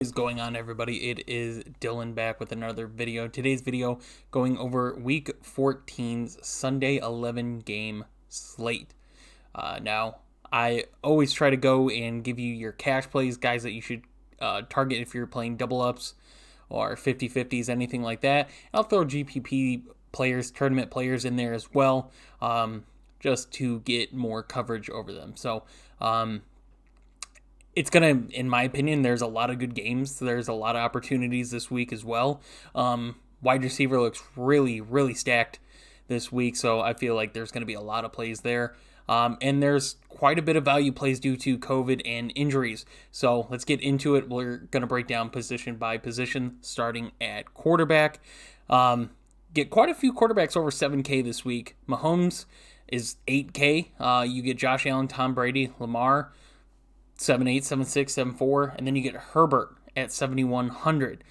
Is going on, everybody? It is Dylan back with another video. Today's video going over week 14's Sunday 11 game slate. Now I always try to go and give you your cash plays, guys that you should target if you're playing double ups or 50-50s, anything like that. I'll throw GPP players, tournament players in there as well, just to get more coverage over them. So it's going to, in my opinion, there's a lot of good games. There's a lot of opportunities this week as well. Wide receiver looks really, really stacked this week, so I feel like there's going to be a lot of plays there. And there's quite a bit of value plays due to COVID and injuries. So let's get into it. We're going to break down position by position, starting at quarterback. Get quite a few quarterbacks over 7K this week. Mahomes is 8K. You get Josh Allen, Tom Brady, Lamar, 7.8, 7.6, 7.4, and then you get Herbert at 7,100.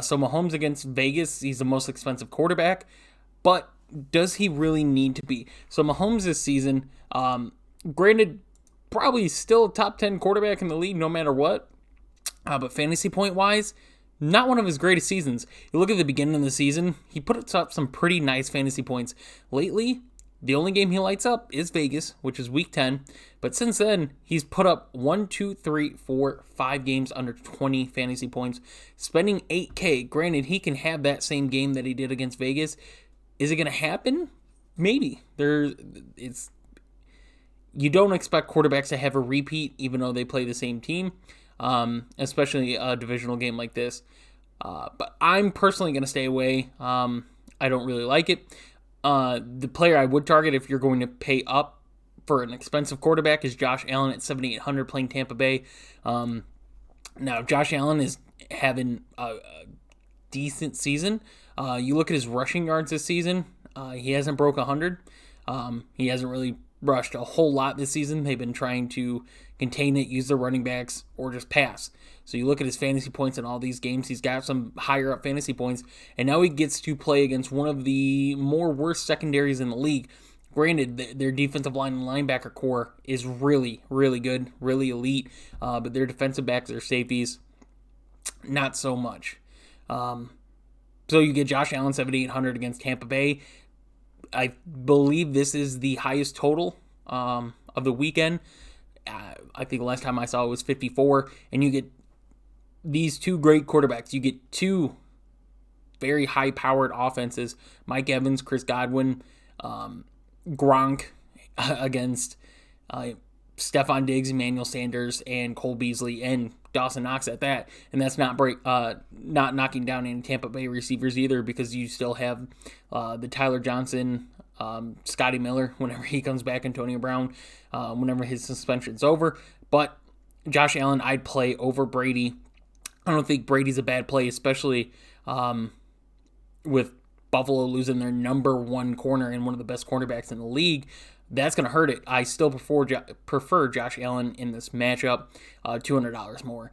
So Mahomes against Vegas, he's the most expensive quarterback, but does he really need to be? So Mahomes this season, granted, probably still a top 10 quarterback in the league no matter what, but fantasy point wise, not one of his greatest seasons. You look at the beginning of the season, he put up some pretty nice fantasy points. Lately, the only game he lights up is Vegas, which is week 10. But since then, he's put up 5 games under 20 fantasy points, spending 8K. Granted, he can have that same game that he did against Vegas. Is it going to happen? Maybe. You don't expect quarterbacks to have a repeat, even though they play the same team, especially a divisional game like this. But I'm personally going to stay away. I don't really like it. The player I would target if you're going to pay up for an expensive quarterback is Josh Allen at 7,800 playing Tampa Bay. Now, Josh Allen is having a decent season. You look at his rushing yards this season, he hasn't broke 100. He hasn't really rushed a whole lot this season. They've been trying to contain it, use their running backs, or just pass. So you look at his fantasy points in all these games, he's got some higher up fantasy points, and now he gets to play against one of the more worst secondaries in the league. Granted, their defensive line and linebacker core is really, really good, really elite, but their defensive backs, their safeties, not so much. So you get Josh Allen 7,800 against Tampa Bay. I believe this is the highest total of the weekend. I think the last time I saw it was 54, and you get these two great quarterbacks. You get two very high-powered offenses, Mike Evans, Chris Godwin, Gronk against Stephon Diggs, Emmanuel Sanders, and Cole Beasley, and Dawson Knox at that. And that's not knocking down any Tampa Bay receivers either, because you still have the Tyler Johnson, Scotty Miller, whenever he comes back, Antonio Brown, whenever his suspension's over. But Josh Allen, I'd play over Brady. I don't think Brady's a bad play, especially with Buffalo losing their number one corner and one of the best cornerbacks in the league. That's going to hurt it. I still prefer Josh Allen in this matchup, $200 more.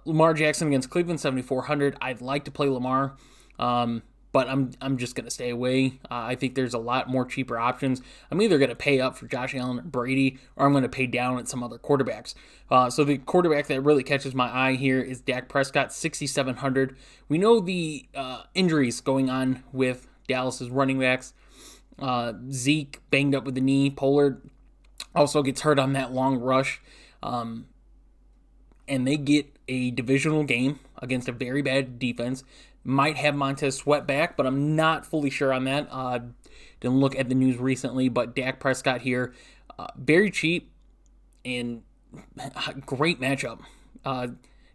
Lamar Jackson against Cleveland, 7,400. I'd like to play Lamar, but I'm just going to stay away. I think there's a lot more cheaper options. I'm either going to pay up for Josh Allen or Brady, or I'm going to pay down at some other quarterbacks. So the quarterback that really catches my eye here is Dak Prescott, 6,700. We know the injuries going on with Dallas's running backs. Zeke banged up with the knee. Pollard also gets hurt on that long rush. And they get a divisional game against a very bad defense. Might have Montez Sweat back, but I'm not fully sure on that. Didn't look at the news recently, but Dak Prescott here, very cheap and great matchup.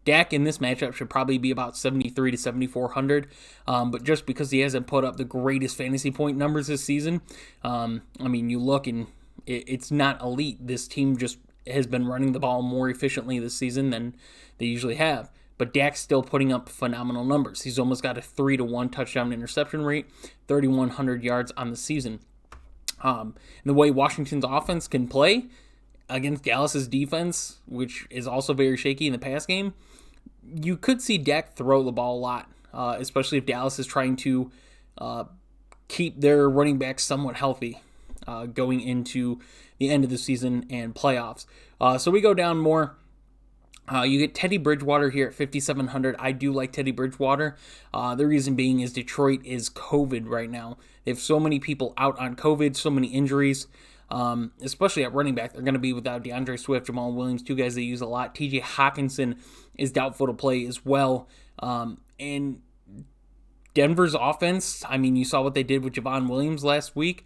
Dak in this matchup should probably be about 73 to 7,400, but just because he hasn't put up the greatest fantasy point numbers this season, you look and it's not elite. This team just has been running the ball more efficiently this season than they usually have. But Dak's still putting up phenomenal numbers. He's almost got a 3-to-1 touchdown interception rate, 3,100 yards on the season. And the way Washington's offense can play against Dallas's defense, which is also very shaky in the pass game, you could see Dak throw the ball a lot, especially if Dallas is trying to keep their running backs somewhat healthy going into the end of the season and playoffs. So we go down more. You get Teddy Bridgewater here at 5,700. I do like Teddy Bridgewater. The reason being is Detroit is COVID right now. They have so many people out on COVID, so many injuries, especially at running back. They're going to be without DeAndre Swift, Jamal Williams, two guys they use a lot. TJ Hawkinson is doubtful to play as well. And Denver's offense, I mean, you saw what they did with Javon Williams last week.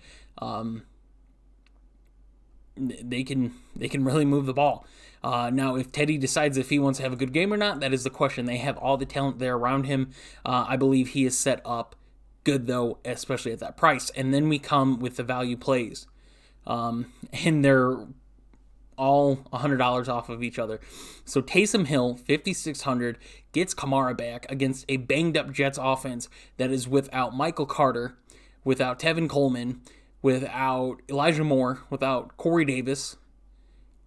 They can really move the ball. Now, if Teddy decides if he wants to have a good game or not, that is the question. They have all the talent there around him. I believe he is set up good, though, especially at that price. And then we come with the value plays. And they're all $100 off of each other. So Taysom Hill, 5,600, gets Kamara back against a banged-up Jets offense that is without Michael Carter, without Tevin Coleman, without Elijah Moore, without Corey Davis,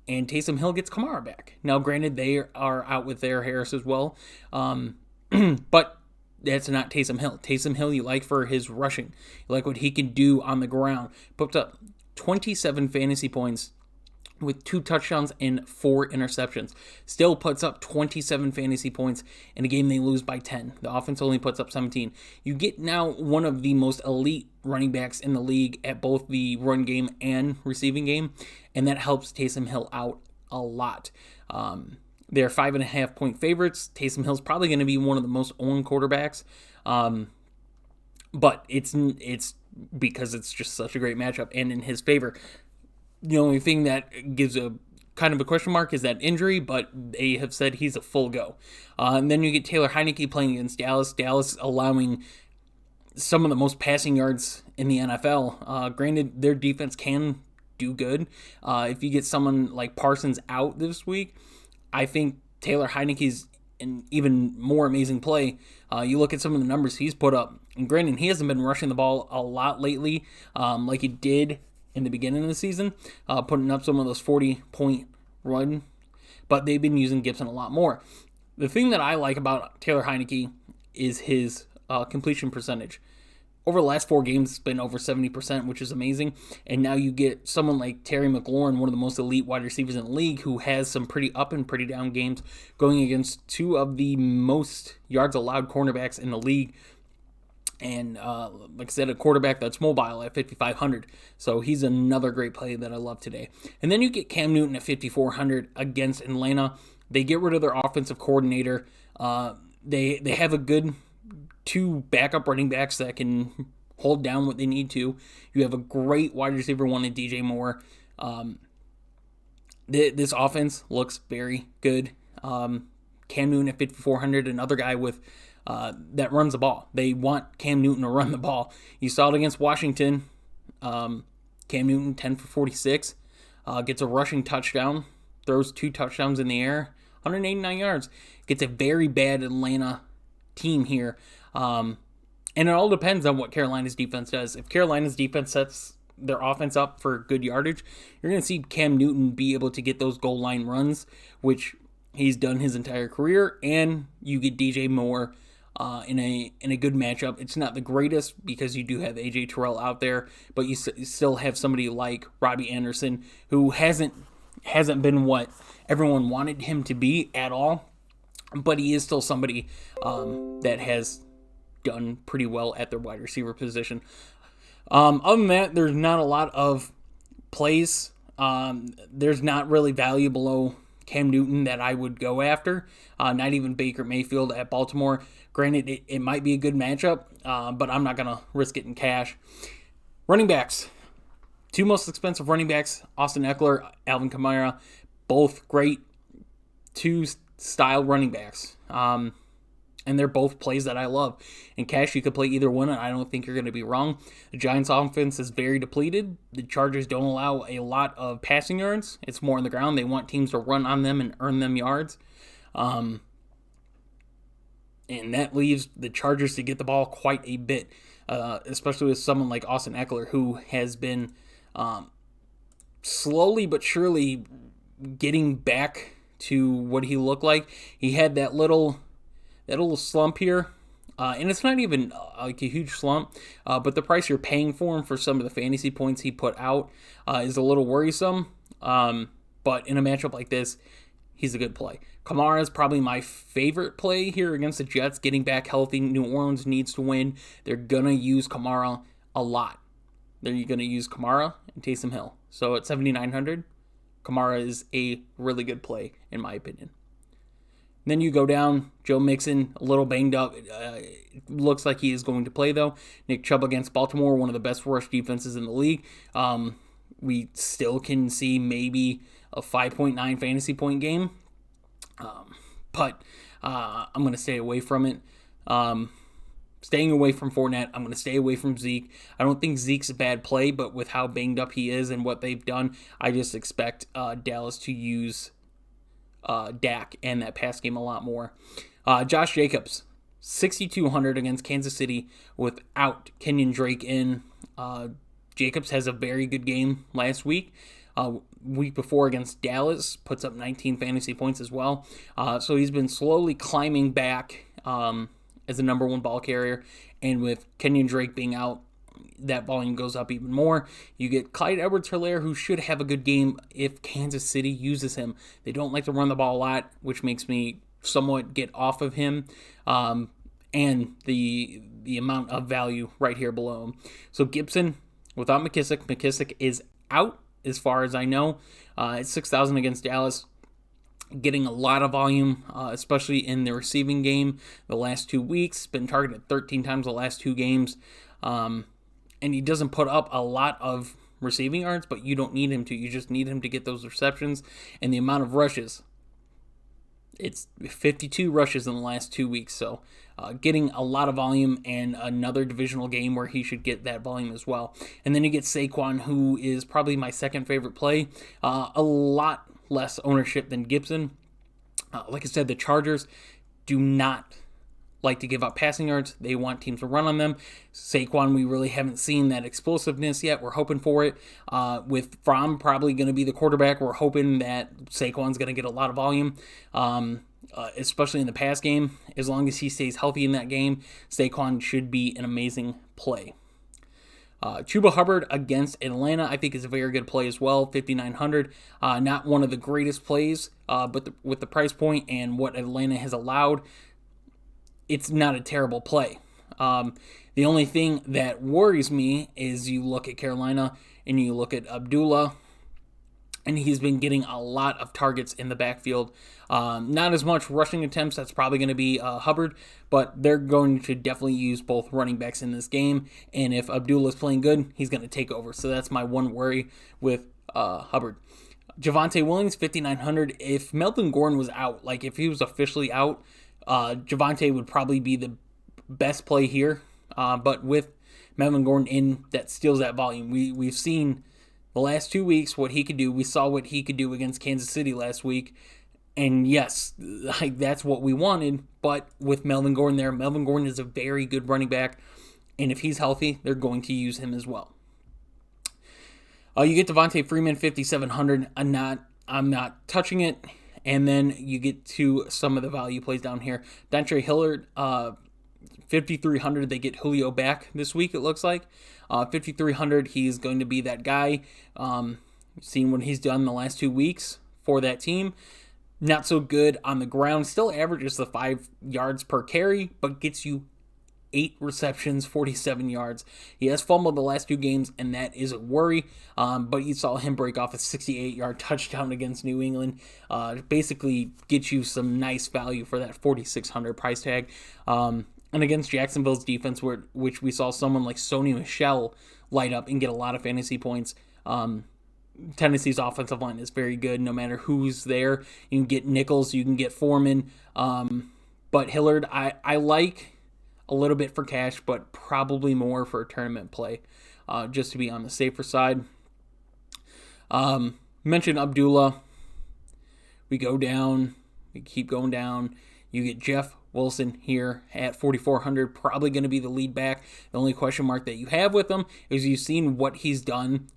and Taysom Hill gets Kamara back. Now, granted, they are out with their Harris as well, but that's not Taysom Hill. Taysom Hill you like for his rushing. You like what he can do on the ground. Put up 27 fantasy points with 2 touchdowns and 4 interceptions. Still puts up 27 fantasy points in a game they lose by 10. The offense only puts up 17. You get now one of the most elite running backs in the league at both the run game and receiving game, and that helps Taysom Hill out a lot. They're 5.5 point favorites. Taysom Hill's probably going to be one of the most owned quarterbacks, but it's because it's just such a great matchup and in his favor. The only thing that gives a kind of a question mark is that injury, but they have said he's a full go. And then you get Taylor Heineke playing against Dallas. Dallas allowing some of the most passing yards in the NFL. Granted, their defense can do good. If you get someone like Parsons out this week, I think Taylor Heineke's an even more amazing play. You look at some of the numbers he's put up, and granted, he hasn't been rushing the ball a lot lately like he did in the beginning of the season, putting up some of those 40-point run, but they've been using Gibson a lot more. The thing that I like about Taylor Heineke is his completion percentage. Over the last 4 games, it's been over 70%, which is amazing. And now you get someone like Terry McLaurin, one of the most elite wide receivers in the league, who has some pretty up and pretty down games, going against 2 of the most yards allowed cornerbacks in the league. And like I said, a quarterback that's mobile at 5,500. So he's another great play that I love today. And then you get Cam Newton at 5,400 against Atlanta. They get rid of their offensive coordinator. They have a good 2 backup running backs that can hold down what they need to. You have a great wide receiver one in DJ Moore. This offense looks very good. Cam Newton at 5,400, another guy with that runs the ball. They want Cam Newton to run the ball. You saw it against Washington. Cam Newton, 10 for 46, gets a rushing touchdown, throws 2 touchdowns in the air, 189 yards. Gets a very bad Atlanta team here. And it all depends on what Carolina's defense does. If Carolina's defense sets their offense up for good yardage, you're going to see Cam Newton be able to get those goal line runs, which he's done his entire career, and you get DJ Moore in a good matchup. It's not the greatest because you do have AJ Terrell out there, but you still have somebody like Robbie Anderson who hasn't been what everyone wanted him to be at all, but he is still somebody that has done pretty well at their wide receiver position. Other than that, there's not a lot of plays. There's not really value below Cam Newton that I would go after. Not even Baker Mayfield at Baltimore. Granted, it might be a good matchup, but I'm not going to risk it in cash. Running backs. 2 most expensive running backs, Austin Eckler, Alvin Kamara, both great 2 style running backs. And they're both plays that I love. In cash, you could play either one, and I don't think you're going to be wrong. The Giants' offense is very depleted. The Chargers don't allow a lot of passing yards. It's more on the ground. They want teams to run on them and earn them yards. And that leaves the Chargers to get the ball quite a bit, especially with someone like Austin Eckler, who has been slowly but surely getting back to what he looked like. He had that little slump here, and it's not even like a huge slump, but the price you're paying for him for some of the fantasy points he put out is a little worrisome, but in a matchup like this, he's a good play. Kamara is probably my favorite play here against the Jets. Getting back healthy, New Orleans needs to win. They're going to use Kamara a lot. They're going to use Kamara and Taysom Hill. So at 7,900, Kamara is a really good play, in my opinion. Then you go down, Joe Mixon, a little banged up. Looks like he is going to play, though. Nick Chubb against Baltimore, one of the best rush defenses in the league. We still can see maybe a 5.9 fantasy point game. But I'm going to stay away from it. Staying away from Fournette. I'm going to stay away from Zeke. I don't think Zeke's a bad play, but with how banged up he is and what they've done, I just expect Dallas to use Dak and that pass game a lot more. Josh Jacobs, 6,200 against Kansas City without Kenyon Drake in. Jacobs has a very good game last week. Week before against Dallas, puts up 19 fantasy points as well. So he's been slowly climbing back as the number one ball carrier. And with Kenyon Drake being out, that volume goes up even more. You get Clyde Edwards-Helaire, who should have a good game if Kansas City uses him. They don't like to run the ball a lot, which makes me somewhat get off of him. And the amount of value right here below him. So Gibson, without McKissick. McKissick is out as far as I know. It's 6,000 against Dallas. Getting a lot of volume, especially in the receiving game the last 2 weeks. Been targeted 13 times the last 2 games. And he doesn't put up a lot of receiving yards, but you don't need him to. You just need him to get those receptions and the amount of rushes. It's 52 rushes in the last 2 weeks, so getting a lot of volume and another divisional game where he should get that volume as well. And then you get Saquon, who is probably my second favorite play. A lot less ownership than Gibson. Like I said, the Chargers do not like to give up passing yards. They want teams to run on them. Saquon, we really haven't seen that explosiveness yet. We're hoping for it. With Fromm probably going to be the quarterback, we're hoping that Saquon's going to get a lot of volume, especially in the pass game. As long as he stays healthy in that game, Saquon should be an amazing play. Chuba Hubbard against Atlanta, I think, is a very good play as well. 5,900. Not one of the greatest plays, but with the price point and what Atlanta has allowed, it's not a terrible play. The only thing that worries me is you look at Carolina and you look at Abdullah, and he's been getting a lot of targets in the backfield. Not as much rushing attempts. That's probably going to be Hubbard, but they're going to definitely use both running backs in this game. And if Abdullah's playing good, he's going to take over. So that's my one worry with Hubbard. Javonte Williams, 5,900. If Melvin Gordon was out, like if he was officially out, Javonte would probably be the best play here. But with Melvin Gordon in, that steals that volume. We've seen the last 2 weeks what he could do. We saw what he could do against Kansas City last week. And yes, like that's what we wanted. But with Melvin Gordon there, Melvin Gordon is a very good running back. And if he's healthy, they're going to use him as well. You get Devontae Freeman, 5,700. I'm not touching it. And then you get to some of the value plays down here. Dontre Hillard, 5,300. They get Julio back this week, it looks like. 5,300, he's going to be that guy. Seen what he's done the last 2 weeks for that team. Not so good on the ground. Still averages the 5 yards per carry, but gets you 8 receptions, 47 yards. He has fumbled the last 2 games, and that is a worry. But you saw him break off a 68-yard touchdown against New England. Basically gets you some nice value for that 4,600 price tag. And against Jacksonville's defense, which we saw someone like Sony Michel light up and get a lot of fantasy points. Tennessee's offensive line is very good no matter who's there. You can get Nichols, you can get Foreman. But Hillard, I like a little bit for cash, but probably more for a tournament play, just to be on the safer side. Mentioned Abdullah. We go down. We keep going down. You get Jeff Wilson here at 4,400, probably going to be the lead back. The only question mark that you have with him is you've seen what he's done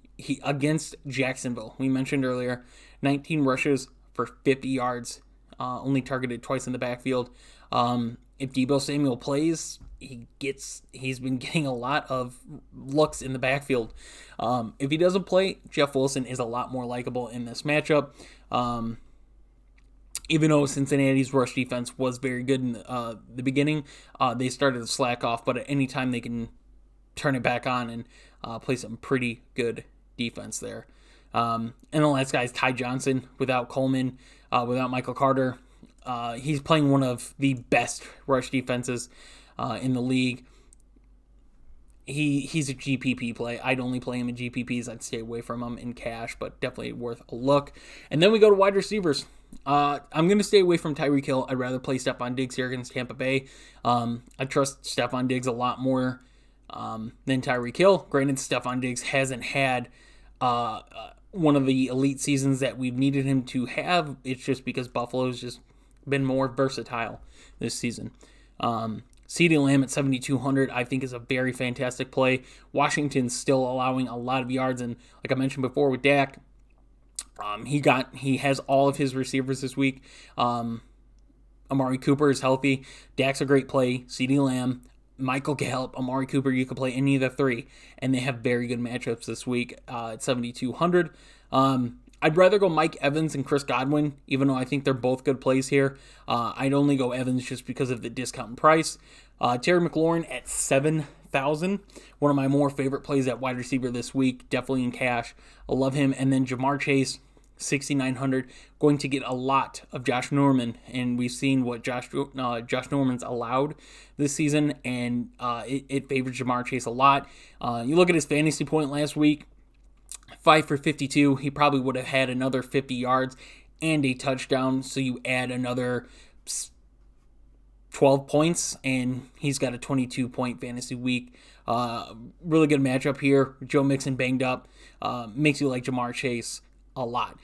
against Jacksonville. We mentioned earlier, 19 rushes for 50 yards, only targeted twice in the backfield. If Deebo Samuel plays, he's been getting a lot of looks in the backfield. If he doesn't play, Jeff Wilson is a lot more likable in this matchup. even though Cincinnati's rush defense was very good in the beginning, they started to slack off, but at any time they can turn it back on and play some pretty good defense there. And the last guy is Ty Johnson. Without Coleman, without Michael Carter, he's playing one of the best rush defenses in the league. He's a GPP play. I'd only play him in GPPs. I'd stay away from him in cash, but definitely worth a look. And then we go to wide receivers. I'm going to stay away from Tyreek Hill. I'd rather play Stephon Diggs here against Tampa Bay. I trust Stephon Diggs a lot more than Tyreek Hill. Granted, Stephon Diggs hasn't had one of the elite seasons that we've needed him to have. It's just because Buffalo's just been more versatile this season. CeeDee Lamb at 7,200, I think, is a very fantastic play. Washington's still allowing a lot of yards, and like I mentioned before with Dak, he has all of his receivers this week. Amari Cooper is healthy. Dak's a great play. CeeDee Lamb, Michael Gallup, Amari Cooper, you could play any of the three, and they have very good matchups this week at 7,200. I'd rather go Mike Evans and Chris Godwin, even though I think they're both good plays here. I'd only go Evans just because of the discount price. Terry McLaurin at 7,000, one of my more favorite plays at wide receiver this week, definitely in cash. I love him. And then Jamar Chase, 6,900, going to get a lot of Josh Norman, and we've seen what Josh Norman's allowed this season, and it favors Jamar Chase a lot. You look at his fantasy point last week, 5 for 52. He probably would have had another 50 yards and a touchdown, so you add another 12 points, and he's got a 22-point fantasy week. Really good matchup here. Joe Mixon banged up. Makes you like Jamar Chase a lot.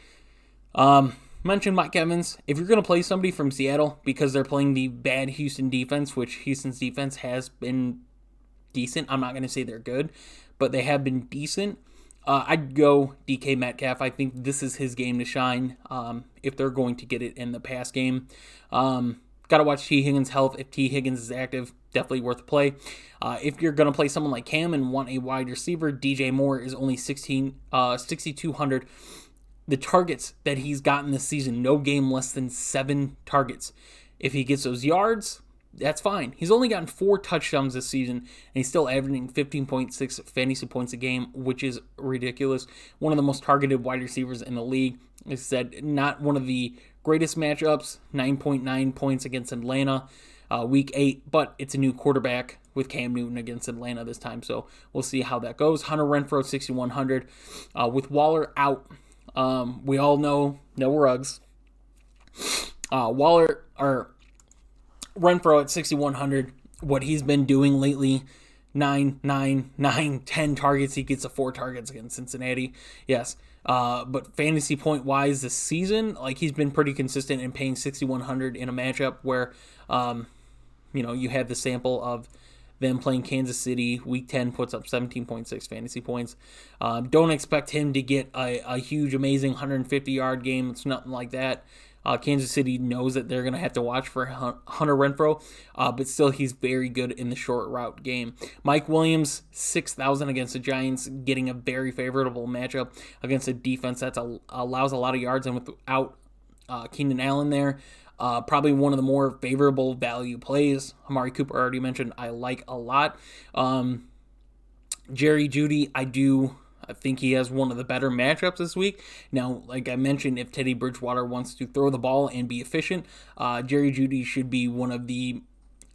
Mentioned Mike Evans. If you're going to play somebody from Seattle because they're playing the bad Houston defense, which Houston's defense has been decent. I'm not going to say they're good, but they have been decent. I'd go DK Metcalf. I think this is his game to shine if they're going to get it in the pass game. Got to watch T. Higgins' health. If T. Higgins is active, definitely worth a play. If you're going to play someone like Cam and want a wide receiver, DJ Moore is only 6,200. The targets that he's gotten this season, no game less than 7 targets. If he gets those yards, that's fine. He's only gotten 4 touchdowns this season, and he's still averaging 15.6 fantasy points a game, which is ridiculous. One of the most targeted wide receivers in the league. Like I said, not one of the greatest matchups, 9.9 points against Atlanta, week 8, but it's a new quarterback with Cam Newton against Atlanta this time, so we'll see how that goes. Hunter Renfrow, 6,100. With Waller out, we all know no Ruggs. Renfrow at 6,100, what he's been doing lately, 9, 10 targets. He gets 4 targets against Cincinnati. Yes. But fantasy point wise this season, like he's been pretty consistent in paying 6,100 in a matchup where, you have the sample of them playing Kansas City. Week 10 puts up 17.6 fantasy points. Don't expect him to get a huge, amazing 150-yard game. It's nothing like that. Kansas City knows that they're going to have to watch for Hunter Renfrow, but still he's very good in the short route game. Mike Williams, 6,000 against the Giants, getting a very favorable matchup against a defense that allows a lot of yards, and without Keenan Allen there, probably one of the more favorable value plays. Amari Cooper, already mentioned, I like a lot. Jerry Jeudy, I think he has one of the better matchups this week. Now, like I mentioned, if Teddy Bridgewater wants to throw the ball and be efficient, Jerry Jeudy should be one of the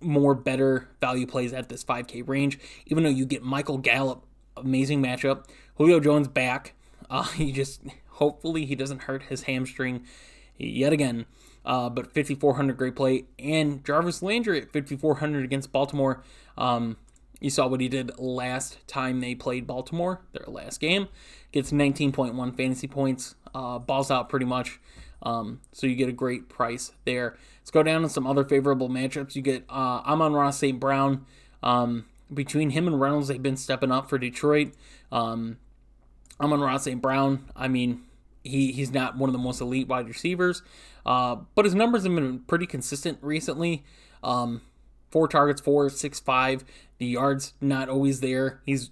more better value plays at this 5K range. Even though you get Michael Gallup, amazing matchup. Julio Jones back. Hopefully he doesn't hurt his hamstring yet again. But 5,400, great play. And Jarvis Landry at 5,400 against Baltimore. You saw what he did last time they played Baltimore, their last game. Gets 19.1 fantasy points, balls out pretty much. So you get a great price there. Let's go down to some other favorable matchups. You get Amon-Ra St. Brown. Between him and Reynolds, they've been stepping up for Detroit. Amon-Ra St. Brown, he's not one of the most elite wide receivers, but his numbers have been pretty consistent recently. 4 targets, 6.5. The yards not always there. He's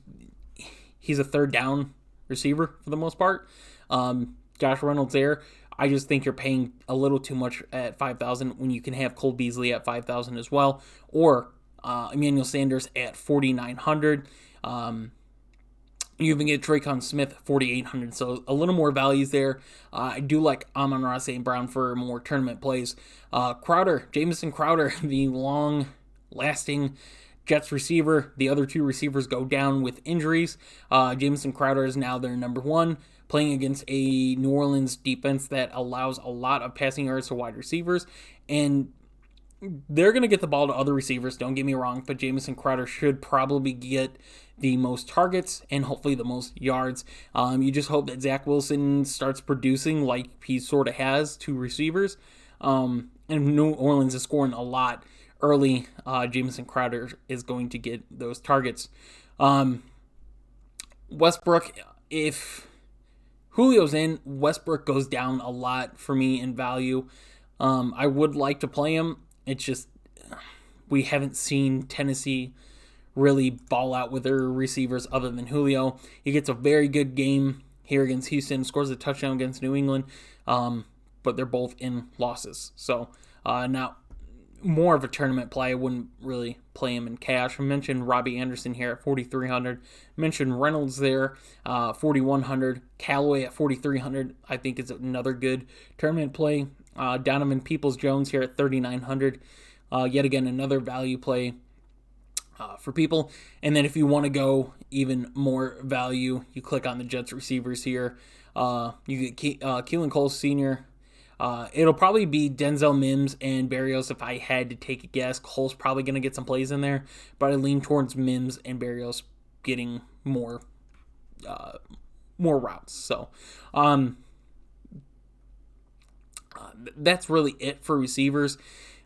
a third down receiver for the most part. Josh Reynolds there. I just think you're paying a little too much at 5,000 when you can have Cole Beasley at 5,000 as well, or Emmanuel Sanders at 4,900. You even get Traquan Smith 4,800, so a little more values there. I do like Amon-Ra St. Brown for more tournament plays. Jameson Crowder, the long-lasting Jets receiver. The other two receivers go down with injuries. Jameson Crowder is now their number one, playing against a New Orleans defense that allows a lot of passing yards to wide receivers, and they're going to get the ball to other receivers, don't get me wrong, but Jameson Crowder should probably get the most targets and hopefully the most yards. You just hope that Zach Wilson starts producing like he sort of has to receivers. And New Orleans is scoring a lot early. Jameson Crowder is going to get those targets. Westbrook, if Julio's in, Westbrook goes down a lot for me in value. I would like to play him. It's just we haven't seen Tennessee really ball out with their receivers other than Julio. He gets a very good game here against Houston, scores a touchdown against New England, but they're both in losses. So now more of a tournament play. I wouldn't really play him in cash. I mentioned Robbie Anderson here at 4,300. I mentioned Reynolds there, 4,100. Callaway at 4,300 I think is another good tournament play. Donovan Peoples-Jones here at 3,900. Yet again, another value play for people. And then if you want to go even more value, you click on the Jets receivers here. You get Keelan Cole Sr. It'll probably be Denzel Mims and Berrios if I had to take a guess. Cole's probably going to get some plays in there, but I lean towards Mims and Berrios getting more routes. So that's really it for receivers.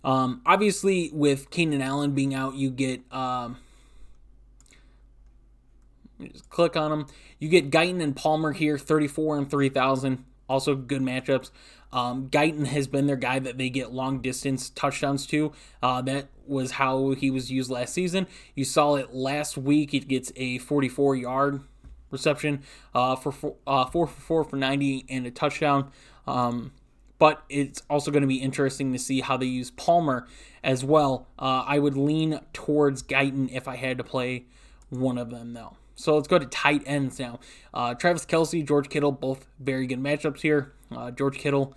Obviously, with Keenan Allen being out, you get just click on them. You get Guyton and Palmer here, 34 and 3,000. Also good matchups. Guyton has been their guy that they get long distance touchdowns to. That was how he was used last season. You saw it last week. He gets a 44-yard reception for 4 for 90 and a touchdown. But it's also going to be interesting to see how they use Palmer as well. I would lean towards Guyton if I had to play one of them, though. So let's go to tight ends now. Travis Kelce, George Kittle, both very good matchups here. George Kittle,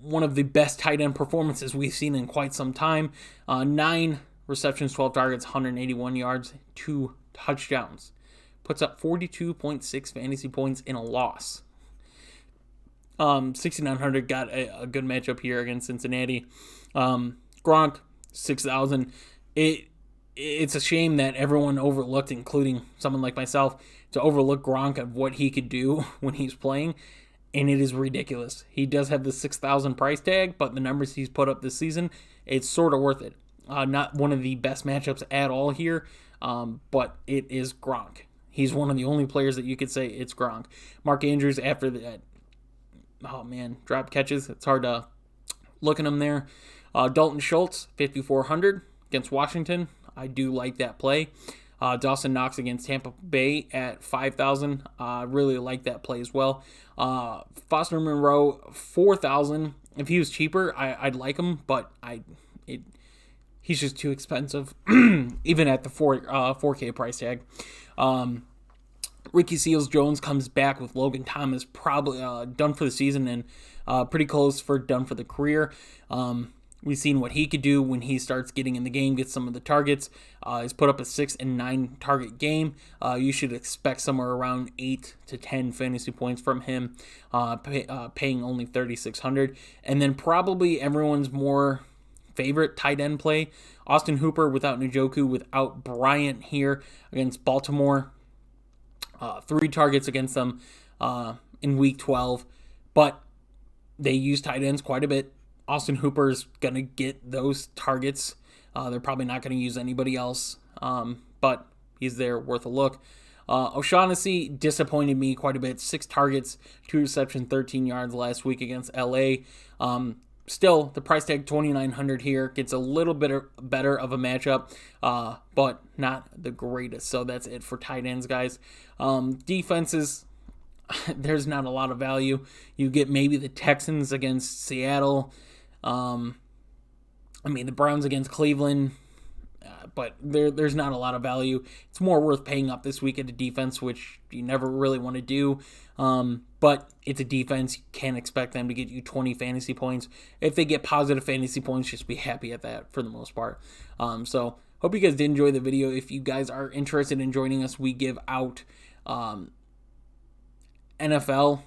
one of the best tight end performances we've seen in quite some time. 9 receptions, 12 targets, 181 yards, 2 touchdowns. Puts up 42.6 fantasy points in a loss. 6,900 got a good matchup here against Cincinnati. Gronk, 6,000. It's a shame that everyone overlooked, including someone like myself, to overlook Gronk of what he could do when he's playing, and it is ridiculous. He does have the 6,000 price tag, but the numbers he's put up this season, it's sort of worth it. Not one of the best matchups at all here, but it is Gronk. He's one of the only players that you could say it's Gronk. Mark Andrews, after that, drop catches. It's hard to look at him there. Dalton Schultz, 5,400 against Washington. I do like that play. Dawson Knox against Tampa Bay at 5,000. Really like that play as well. Foster Monroe, 4,000. If he was cheaper, I'd like him, but he's just too expensive, even at the 4K price tag. Ricky Seals-Jones comes back with Logan Thomas, probably done for the season and pretty close for done for the career. We've seen what he could do when he starts getting in the game, gets some of the targets. He's put up a 6 and 9 target game. You should expect somewhere around 8 to 10 fantasy points from him, paying only 3,600. And then probably everyone's more favorite tight end play, Austin Hooper without Njoku, without Bryant here against Baltimore. 3 targets against them in Week 12, but they use tight ends quite a bit. Austin Hooper is going to get those targets. They're probably not going to use anybody else, but he's there, worth a look. O'Shaughnessy disappointed me quite a bit. 6 targets, 2 receptions, 13 yards last week against LA. Still, the price tag 2,900 here gets a little bit better of a matchup, but not the greatest. So that's it for tight ends, guys. Defenses, there's not a lot of value. You get maybe the Texans against Seattle. The Browns against Cleveland. But there's not a lot of value. It's more worth paying up this week at a defense, which you never really want to do. But it's a defense. You can't expect them to get you 20 fantasy points. If they get positive fantasy points, just be happy at that for the most part. So hope you guys did enjoy the video. If you guys are interested in joining us, we give out NFL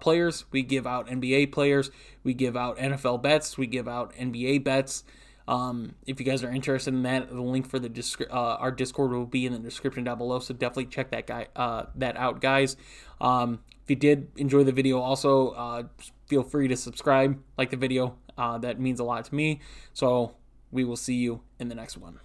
players. We give out NBA players. We give out NFL bets. We give out NBA bets. If you guys are interested in that, the link for our Discord will be in the description down below. So definitely check that out, guys. If you did enjoy the video, also feel free to subscribe, like the video. That means a lot to me. So we will see you in the next one.